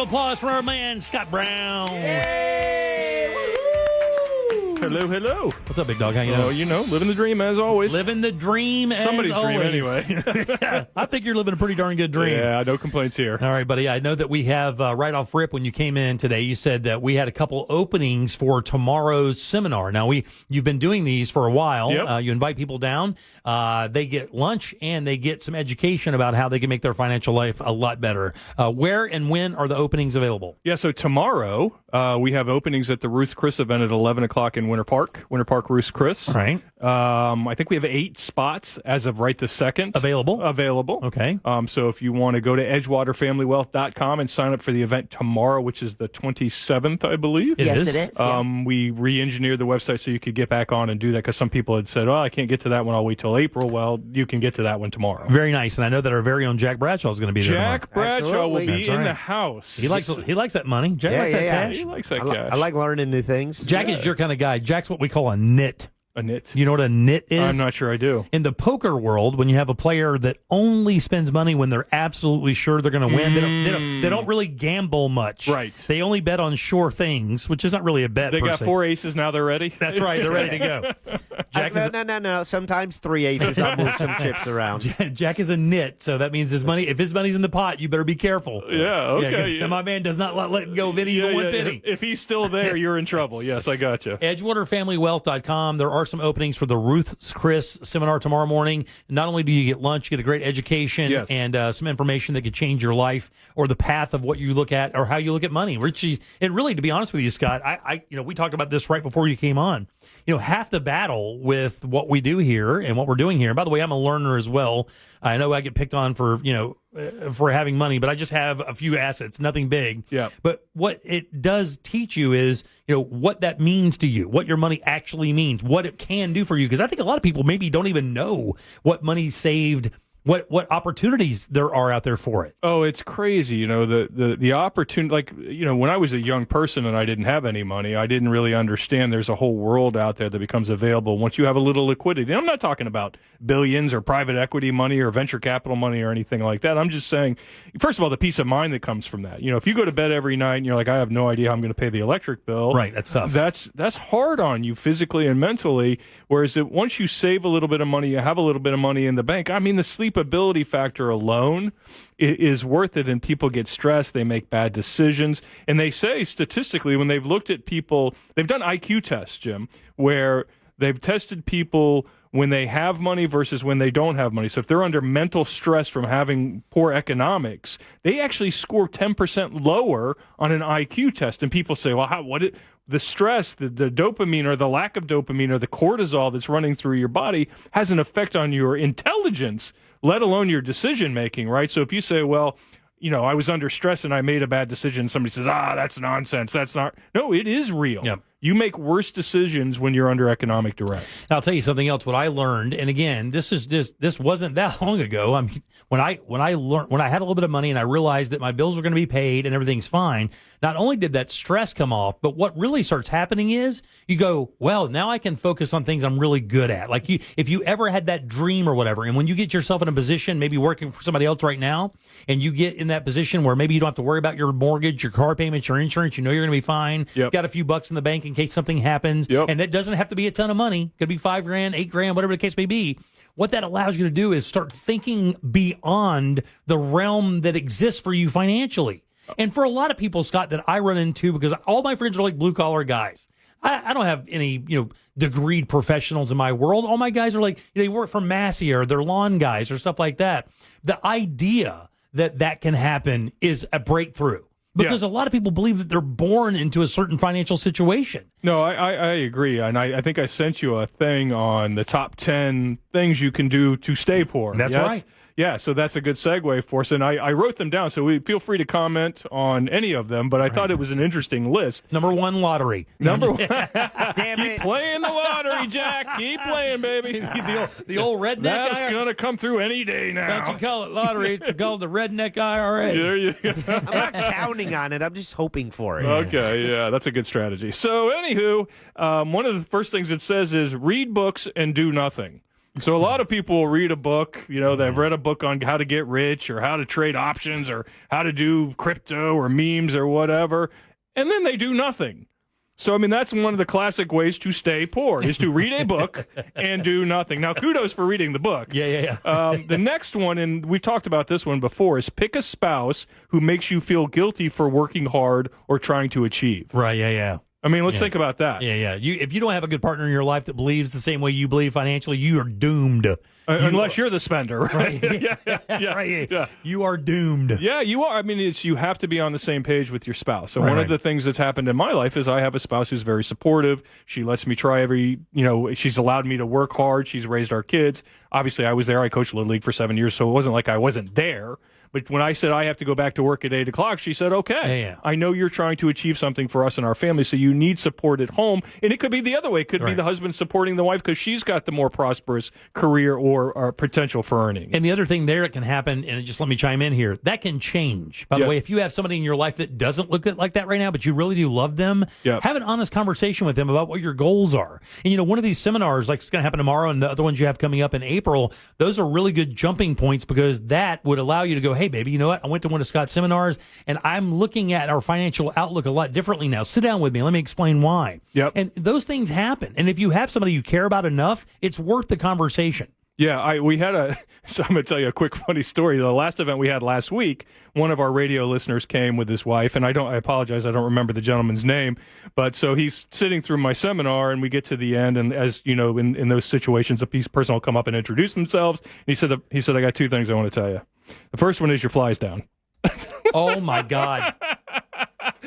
of applause for our man, Scott Brown. Yay! Hello, hello. What's up, big dog? How you Oh, doing? living the dream as always. Living the dream as Somebody's dream always. anyway. I think you're living a pretty darn good dream. Yeah, no complaints here. All right, buddy. I know that we have, right off rip, when you came in today, you said that we had a couple openings for tomorrow's seminar. Now, you've been doing these for a while. Yep. You invite people down. They get lunch, and they get some education about how they can make their financial life a lot better. Where and when are the openings available? Yeah, so tomorrow we have openings at the Ruth Chris event at 11 o'clock in Winter Park Ruth Chris. All right. I think we have 8 spots as of right this second. Available? Okay. So if you want to go to edgewaterfamilywealth.com and sign up for the event tomorrow, which is the 27th, I believe. Yes, it is. Yeah. We re-engineered the website so you could get back on and do that because some people had said, I can't get to that one. I'll wait till April. Well, you can get to that one tomorrow. Very nice. And I know that our very own Jack Bradshaw is going to be there Jack tomorrow. Bradshaw will be Absolutely. That's in right. the house. He likes that money. Jack Yeah, likes yeah, that yeah. cash. He likes that I cash. like learning new things. Jack is your kind of guy. Jack's what we call a nit. A nit. You know what a nit is? I'm not sure I do. In the poker world, when you have a player that only spends money when they're absolutely sure they're going to win, they don't really gamble much. Right. They only bet on sure things, which is not really a bet. They per got se. 4 aces, now they're ready? That's right. They're ready to go. Jack is No. Sometimes 3 aces. I'll move some chips around. Jack is a nit, so that means if his money's in the pot, you better be careful. Yeah, okay. 'Cause Yeah. my man does not let go of any even one penny. If he's still there, you're in trouble. Yes, I got you. EdgewaterFamilyWealth.com. There are some openings for the Ruth Chris seminar tomorrow morning. Not only do you get lunch, you get a great education Yes. and some information that could change your life or the path of what you look at or how you look at money. And really, to be honest with you, Scott, we talked about this right before you came on. Half the battle with what we do here and what we're doing here. And by the way, I'm a learner as well. I know I get picked on for having money, but I just have a few assets, nothing big. Yeah. But what it does teach you is, what that means to you, what your money actually means, what it can do for you. Because I think a lot of people maybe don't even know what money saved, what opportunities there are out there for it. Oh, it's crazy. The opportunity, when I was a young person and I didn't have any money, I didn't really understand there's a whole world out there that becomes available once you have a little liquidity. And I'm not talking about billions or private equity money or venture capital money or anything like that. I'm just saying, first of all, the peace of mind that comes from that. If you go to bed every night and you're like, I have no idea how I'm going to pay the electric bill. Right, that's tough. That's hard on you physically and mentally. Whereas once you save a little bit of money, you have a little bit of money in the bank. I mean, the sleepability factor alone is worth it, and people get stressed, they make bad decisions. And they say statistically, when they've looked at people, they've done IQ tests, Jim, where they've tested people when they have money versus when they don't have money. So if they're under mental stress from having poor economics, they actually score 10% lower on an IQ test. And people say, well, the stress, the dopamine or the lack of dopamine or the cortisol that's running through your body has an effect on your intelligence, let alone your decision making, right? So if you say, well, I was under stress and I made a bad decision, somebody says, that's nonsense. That's not. No, it is real. Yep. You make worse decisions when you're under economic duress. I'll tell you something else. What I learned, and again, this wasn't that long ago. I mean, when I had a little bit of money and I realized that my bills were going to be paid and everything's fine. Not only did that stress come off, but what really starts happening is you go, well, now I can focus on things I'm really good at. Like if you ever had that dream or whatever, and when you get yourself in a position, maybe working for somebody else right now, and you get in that position where maybe you don't have to worry about your mortgage, your car payments, your insurance, you're going to be fine. Yep. Got a few bucks in the bank in case something happens. Yep. And that doesn't have to be a ton of money. Could be $5,000, $8,000, whatever the case may be. What that allows you to do is start thinking beyond the realm that exists for you financially. And for a lot of people, Scott, that I run into, because all my friends are like blue collar guys. I don't have any, degreed professionals in my world. All my guys are like, they work for Massey or they're lawn guys or stuff like that. The idea that can happen is a breakthrough. Because a lot of people believe that they're born into a certain financial situation. No, I agree. And I think I sent you a thing on the top 10 things you can do to stay poor. That's right. Yeah, so that's a good segue for us. And I wrote them down, so feel free to comment on any of them, but I thought it was an interesting list. Number one, lottery. Number one. Damn Keep it. playing the lottery, Jack. Keep playing, baby. the old redneck That's IRA. going to come through any day now. Don't you call it lottery. It's called the redneck IRA. There you go. I'm not counting on it. I'm just hoping for it. Okay, yeah, that's a good strategy. So, anywho, one of the first things it says is read books and do nothing. So a lot of people will read a book, they've read a book on how to get rich or how to trade options or how to do crypto or memes or whatever, and then they do nothing. So, that's one of the classic ways to stay poor, is to read a book and do nothing. Now, kudos for reading the book. Yeah. The next one, and we talked about this one before, is pick a spouse who makes you feel guilty for working hard or trying to achieve. Right, yeah. Let's think about that. Yeah. If you don't have a good partner in your life that believes the same way you believe financially, you are doomed. Unless you're the spender, right? Yeah. You are doomed. Yeah, you are. You have to be on the same page with your spouse. So one of the things that's happened in my life is I have a spouse who's very supportive. She lets me try she's allowed me to work hard. She's raised our kids. Obviously, I was there. I coached Little League for 7 years, so it wasn't like I wasn't there. But when I said I have to go back to work at 8 o'clock, she said, okay, Yeah. I know you're trying to achieve something for us and our family, so you need support at home. And it could be the other way. It could be the husband supporting the wife because she's got the more prosperous career or potential for earning. And the other thing there that can happen, and just let me chime in here, that can change. By the way, if you have somebody in your life that doesn't look like that right now, but you really do love them, have an honest conversation with them about what your goals are. And, one of these seminars, like it's going to happen tomorrow, and the other ones you have coming up in April, those are really good jumping points because that would allow you to go, hey, baby, you know what? I went to one of Scott's seminars, and I'm looking at our financial outlook a lot differently now. Sit down with me. Let me explain why. And those things happen. And if you have somebody you care about enough, it's worth the conversation. Yeah, we had so I'm going to tell you a quick funny story. The last event we had last week, one of our radio listeners came with his wife, and I apologize, I don't remember the gentleman's name, but so he's sitting through my seminar, and we get to the end, and as you know, in those situations, a person will come up and introduce themselves, and he said, I got two things I want to tell you. The first one is your fly's down. Oh, my God.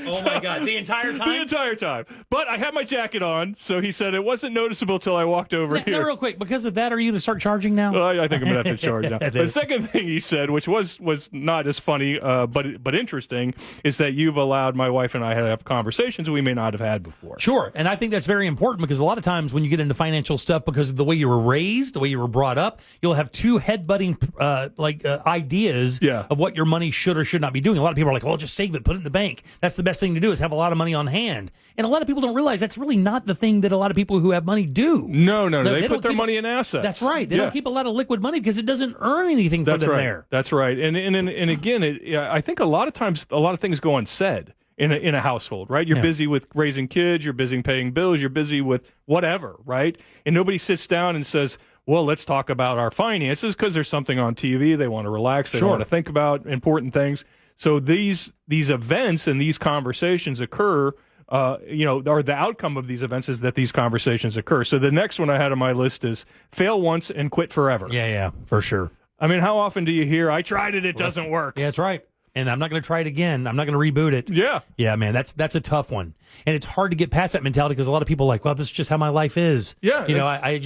Oh, my God. The entire time? The entire time. But I had my jacket on, so he said it wasn't noticeable till I walked over here. Now, real quick, because of that, are you going to start charging now? Well, I think I'm going to have to charge now. The second thing he said, which was not as funny but interesting, is that you've allowed my wife and I to have conversations we may not have had before. Sure, and I think that's very important because a lot of times when you get into financial stuff, because of the way you were raised, the way you were brought up, you'll have two head-butting ideas of what your money should or should not be doing. A lot of people are like, well, just save it, put it in the bank. That's the best thing to do is have a lot of money on hand. And a lot of people don't realize that's really not the thing that a lot of people who have money do. No. They put their money in assets. That's right. They don't keep a lot of liquid money because it doesn't earn anything for them there. That's right. And again, I think a lot of times a lot of things go unsaid in a household, right? You're busy with raising kids, you're busy paying bills, you're busy with whatever, right? And nobody sits down and says, well, let's talk about our finances because there's something on TV. They want to relax. They want to think about important things. So these events and these conversations occur, or the outcome of these events is that these conversations occur. So the next one I had on my list is fail once and quit forever. Yeah, for sure. How often do you hear, I tried it, it doesn't work? Yeah, that's right. And I'm not going to try it again. I'm not going to reboot it. Yeah, man, that's a tough one, and it's hard to get past that mentality because a lot of people are like, well, this is just how my life is. Yeah,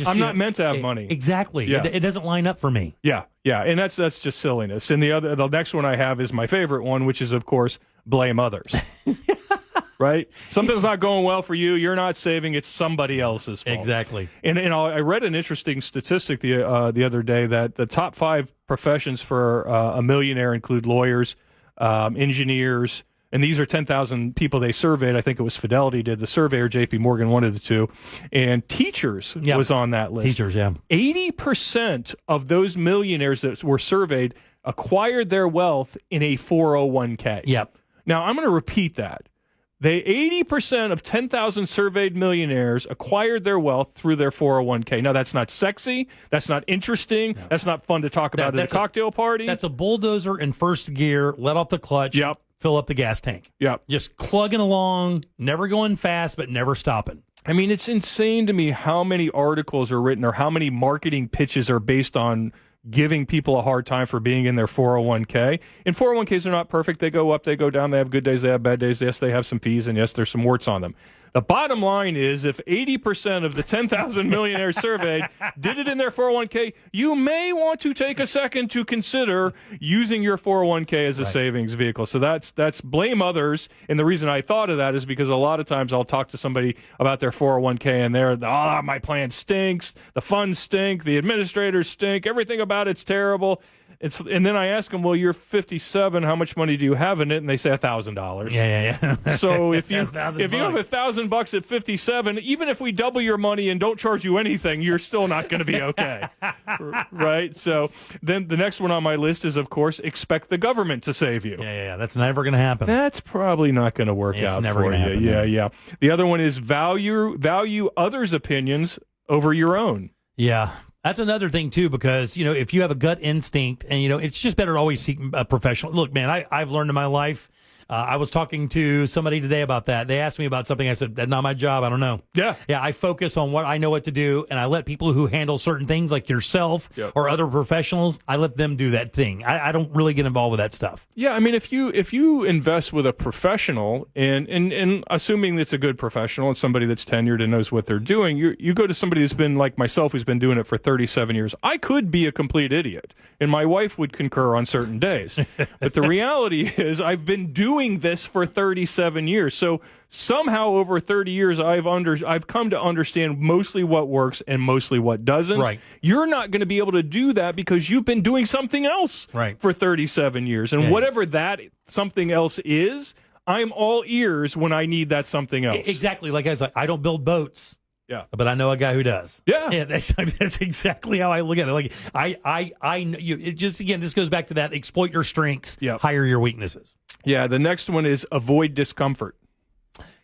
I'm not meant to have money. Exactly. Yeah. It doesn't line up for me. Yeah, and that's just silliness. And the next one I have is my favorite one, which is of course blame others. Right? Something's not going well for you. You're not saving. It's somebody else's fault. Exactly. And I read an interesting statistic the other day that the top 5 professions for a millionaire include lawyers, engineers, and these are 10,000 people they surveyed. I think it was Fidelity did the survey or JP Morgan, one of the two. And teachers was on that list. Teachers, 80% of those millionaires that were surveyed acquired their wealth in a 401k. Yep. Now, I'm going to repeat that. 80% of 10,000 surveyed millionaires acquired their wealth through their 401k. Now, that's not sexy. That's not interesting. No. That's not fun to talk about at a cocktail party. That's a bulldozer in first gear, let off the clutch, fill up the gas tank. Yep. Just plugging along, never going fast, but never stopping. It's insane to me how many articles are written or how many marketing pitches are based on giving people a hard time for being in their 401k. And 401ks are not perfect. They go up, they go down. They have good days, they have bad days. Yes, they have some fees, and yes, there's some warts on them. The bottom line is if 80% of the 10,000 millionaires surveyed did it in their 401k, you may want to take a second to consider using your 401k as a savings vehicle. So that's blame others. And the reason I thought of that is because a lot of times I'll talk to somebody about their 401k and they're, my plan stinks, the funds stink, the administrators stink, everything about it's terrible. And then I ask them, well, you're 57. How much money do you have in it? And they say $1,000. Yeah. So if you have $1,000 $1,000 at 57, even if we double your money and don't charge you anything, you're still not going to be okay. Right? So then the next one on my list is, of course, expect the government to save you. Yeah. That's never going to happen. That's probably not going to work out It's never for gonna you. happen, Yeah. The other one is value others' opinions over your own. Yeah. That's another thing, too, because, if you have a gut instinct and, it's just better to always seek a professional. Look, man, I've learned in my life. I was talking to somebody today about that. They asked me about something. I said, that's not my job. I don't know. Yeah. I focus on what I know what to do, and I let people who handle certain things like yourself or other professionals, I let them do that thing. I don't really get involved with that stuff. Yeah, I mean, if you invest with a professional, and assuming it's a good professional and somebody that's tenured and knows what they're doing, you go to somebody who's been like myself, who's been doing it for 37 years. I could be a complete idiot, and my wife would concur on certain days. But the reality is I've been doing this for 37 years. So somehow over 30 years, I've come to understand mostly what works and mostly what doesn't. Right. You're not going to be able to do that because you've been doing something else for 37 years. And whatever that something else is, I'm all ears when I need that something else. Exactly. Like I don't build boats. Yeah, but I know a guy who does. Yeah, that's exactly how I look at it. Like it just again, this goes back to that: exploit your strengths, hire your weaknesses. Yeah, the next one is avoid discomfort.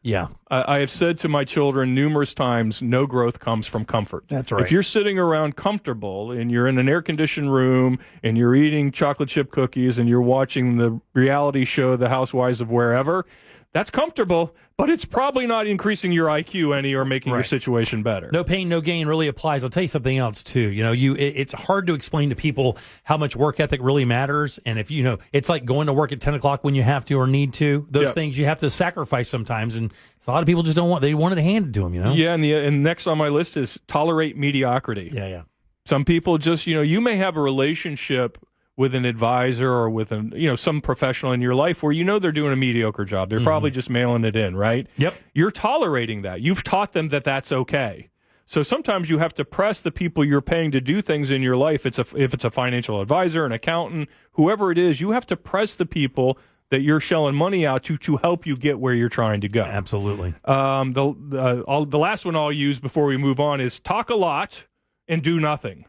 Yeah, I have said to my children numerous times, no growth comes from comfort. That's right. If you're sitting around comfortable and you're in an air-conditioned room and you're eating chocolate chip cookies and you're watching the reality show The Housewives of Wherever, that's comfortable, but it's probably not increasing your IQ any or making your situation better. No pain, no gain really applies. I'll tell you something else too. It's hard to explain to people how much work ethic really matters. And if it's like going to work at 10 o'clock when you have to or need to. Those things you have to sacrifice sometimes. And a lot of people just don't want. They want it handed to them. Yeah, and next on my list is tolerate mediocrity. Yeah. Some people just you may have a relationship with an advisor or with some professional in your life where they're doing a mediocre job. They're probably just mailing it in, right? Yep. You're tolerating that. You've taught them that that's okay. So sometimes you have to press the people you're paying to do things in your life. If it's a financial advisor, an accountant, whoever it is, you have to press the people that you're shelling money out to help you get where you're trying to go. Absolutely. The last one I'll use before we move on is talk a lot and do nothing.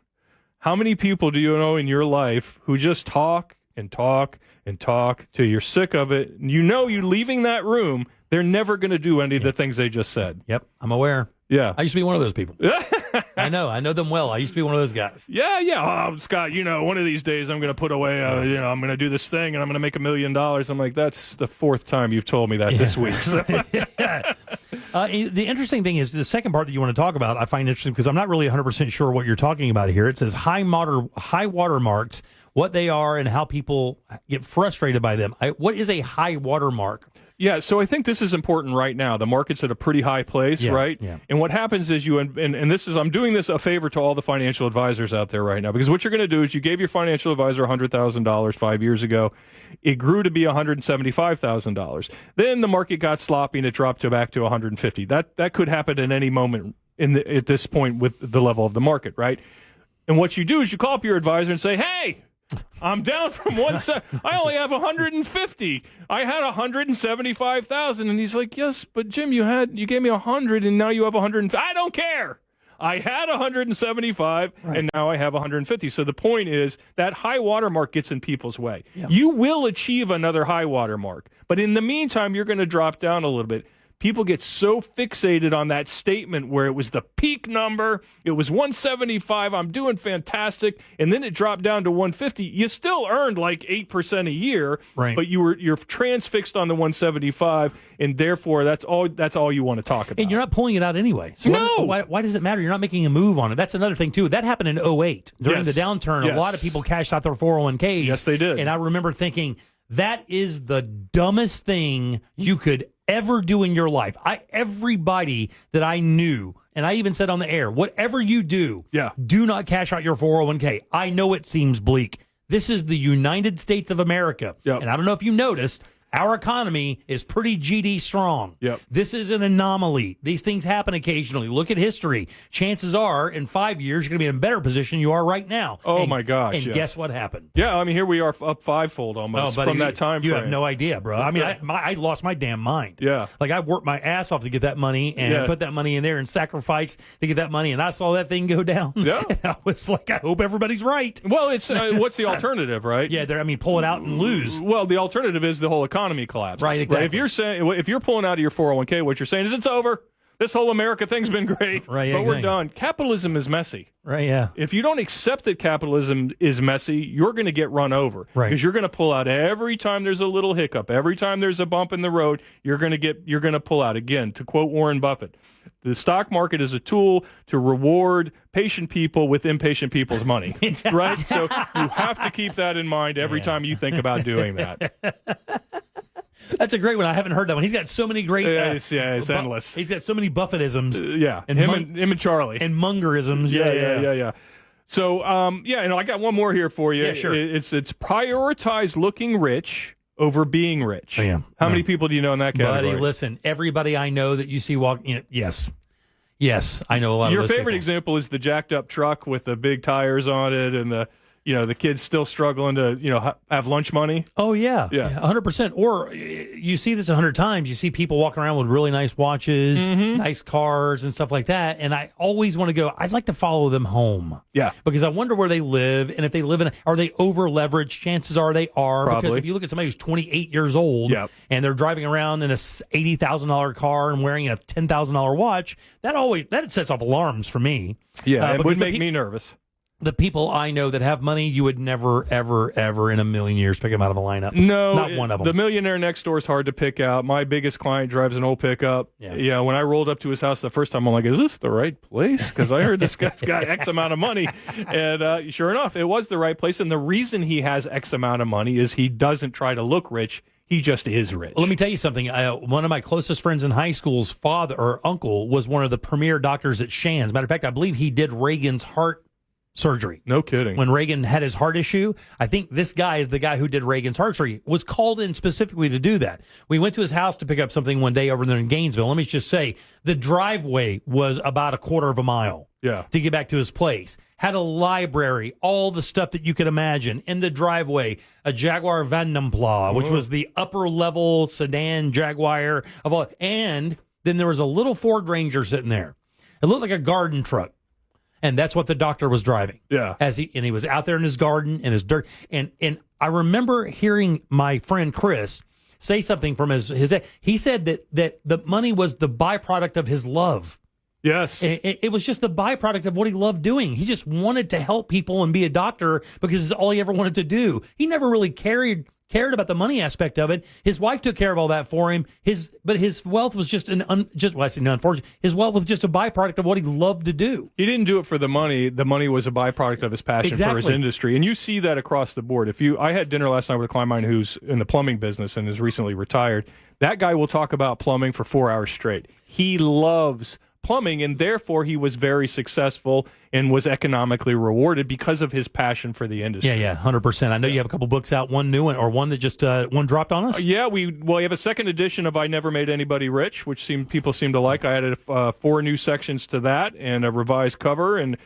How many people do you know in your life who just talk and talk and talk till you're sick of it? You leaving that room, they're never going to do any of the things they just said. Yep, I'm aware. Yeah. I used to be one of those people. I know them well. I used to be one of those guys. Yeah. Oh, Scott, one of these days I'm going to put away, I'm going to do this thing and I'm going to make $1 million. I'm like, that's the fourth time you've told me that this week. So. The interesting thing is the second part that you want to talk about, I find interesting because I'm not really 100% sure what you're talking about here. It says high water marks, what they are and how people get frustrated by them. What is a high water mark? Yeah, so I think this is important right now. The market's at a pretty high place, right? Yeah. And what happens is I'm doing this a favor to all the financial advisors out there right now, because what you're going to do is you gave your financial advisor $100,000 5 years ago. It grew to be $175,000. Then the market got sloppy and it dropped back to $150,000. That could happen at any moment at this point with the level of the market, right? And what you do is you call up your advisor and say, hey, I'm down from I only have 150. I had 175,000, and he's like, yes, but Jim, you gave me 100, and now you have 100. I don't care. I had 175, and now I have 150. So the point is that high water mark gets in people's way. Yeah. You will achieve another high water mark, but in the meantime, you're going to drop down a little bit. People get so fixated on that statement where it was the peak number, it was 175, I'm doing fantastic, and then it dropped down to 150. You still earned like 8% a year, but you're transfixed on the 175, and therefore that's all you want to talk about. And you're not pulling it out anyway. So why does it matter? You're not making a move on it. That's another thing too. That happened in 2008 during the downturn. A lot of people cashed out their 401ks. Yes, they did. And I remember thinking that is the dumbest thing you could ever do in your life. Everybody that I knew, and I even said on the air, whatever you do, do not cash out your 401k. I know it seems bleak. This is the United States of America. And I don't know if you noticed, Our economy is pretty GD strong. Yep. This is an anomaly. These things happen occasionally. Look at history. Chances are, in 5 years, you're going to be in a better position you are right now. Oh, my gosh. And yes. guess what happened? Yeah, I mean, here we are up fivefold almost buddy, from that time you frame. have no idea, bro. I mean, I lost my damn mind. Yeah. Like, I worked my ass off to get that money and put that money in there and sacrifice to get that money, and I saw that thing go down. Yeah. And I was like, I hope everybody's right. Well, it's what's the alternative, right? Yeah, pull it out and lose. Well, the alternative is the whole economy collapse. Right, exactly. If you're pulling out of your 401k, what you're saying is it's over. This whole America thing's been great, right? But exactly. we're done. Capitalism is messy, right? Yeah. If you don't accept that capitalism is messy, you're going to get run over, right? Because you're going to pull out every time there's a little hiccup, every time there's a bump in the road. You're going to pull out again. To quote Warren Buffett, the stock market is a tool to reward patient people with impatient people's money, right? So you have to keep that in mind every time you think about doing that. That's a great one. I haven't heard that one. He's got so many great. It's endless. He's got so many Buffettisms. Yeah, and him and Charlie and Mungerisms. Yeah. So, I got one more here for you. Yeah, sure. It's prioritize looking rich over being rich. Yeah. How many people do you know in that category? Buddy, listen. Everybody I know that you see walking. Yes, I know a lot. Your of those favorite people. example is the jacked up truck with the big tires on it, and the kids still struggling to have lunch money. Oh yeah, yeah, 100%. Or you see this 100 times. You see people walking around with really nice watches, nice cars, and stuff like that. And I always want to go. I'd like to follow them home. Yeah, because I wonder where they live, and if they live are they over leveraged? Chances are they are. Probably. Because if you look at somebody who's 28 years old, and they're driving around in a $80,000 car and wearing a $10,000 watch, that sets off alarms for me. Yeah, it would make me nervous. The people I know that have money, you would never, ever, ever in a million years pick them out of a lineup. No, not one of them. The millionaire next door is hard to pick out. My biggest client drives an old pickup. Yeah, when I rolled up to his house the first time, I'm like, is this the right place? Because I heard this guy's got X amount of money. And sure enough, it was the right place. And the reason he has X amount of money is he doesn't try to look rich. He just is rich. Well, let me tell you something. One of my closest friends in high school's father or uncle was one of the premier doctors at Shands. Matter of fact, I believe he did Reagan's heart surgery. No kidding. When Reagan had his heart issue, I think this guy is the guy who did Reagan's heart surgery, was called in specifically to do that. We went to his house to pick up something one day over there in Gainesville. Let me just say, the driveway was about a quarter of a mile to get back to his place. Had a library, all the stuff that you could imagine in the driveway, a Jaguar Vandenpla, which was the upper level sedan Jaguar of all. And then there was a little Ford Ranger sitting there. It looked like a garden truck. And that's what the doctor was driving. Yeah. He was out there in his garden in his dirt. And I remember hearing my friend Chris say something from his he said that the money was the byproduct of his love. Yes. It was just the byproduct of what he loved doing. He just wanted to help people and be a doctor because it's all he ever wanted to do. He never really cared about the money aspect of it. His wife took care of all that for him. But his wealth was just unfortunate. His wealth was just a byproduct of what he loved to do. He didn't do it for the money. The money was a byproduct of his passion for his industry. And you see that across the board. I had dinner last night with a client of mine who's in the plumbing business and is recently retired. That guy will talk about plumbing for 4 hours straight. He loves plumbing, and therefore he was very successul and was economically rewarded because of his passion for the industry. Yeah, 100%. I know you have a couple books out, one new one, or one that just one dropped on us. We have a second edition of I Never Made Anybody Rich, which people seem to like. I added 4 new sections to that and a revised cover, and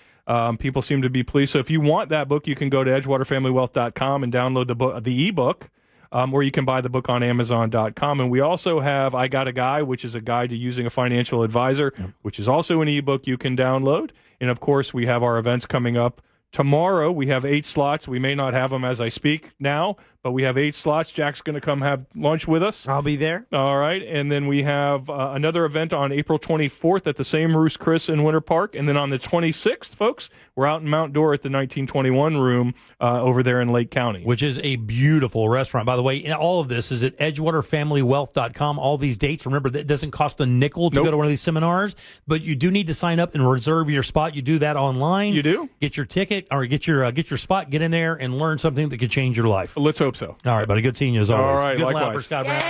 people seem to be pleased. So if you want that book, you can go to edgewaterfamilywealth.com and download the ebook. Or you can buy the book on Amazon.com. And we also have I Got a Guy, which is a guide to using a financial advisor, which is also an ebook you can download. And, of course, we have our events coming up. Tomorrow, we have 8 slots. We may not have them as I speak now, but we have 8 slots. Jack's going to come have lunch with us. I'll be there. All right. And then we have another event on April 24th at the same Roost Chris in Winter Park. And then on the 26th, folks, we're out in Mount Dora at the 1921 room over there in Lake County. Which is a beautiful restaurant. By the way, all of this is at edgewaterfamilywealth.com. All these dates, remember, that doesn't cost a nickel to go to one of these seminars, but you do need to sign up and reserve your spot. You do that online. You do? Get your ticket or get your spot, get in there and learn something that could change your life. Let's hope so. All right, buddy. Good seeing you as always. All right, good likewise. Loud for Scott Brown.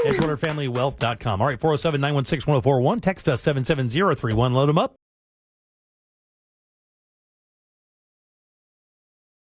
EdgewaterFamilyWealth.com. All right, 407-916-1041. Text us 77031. Load them up.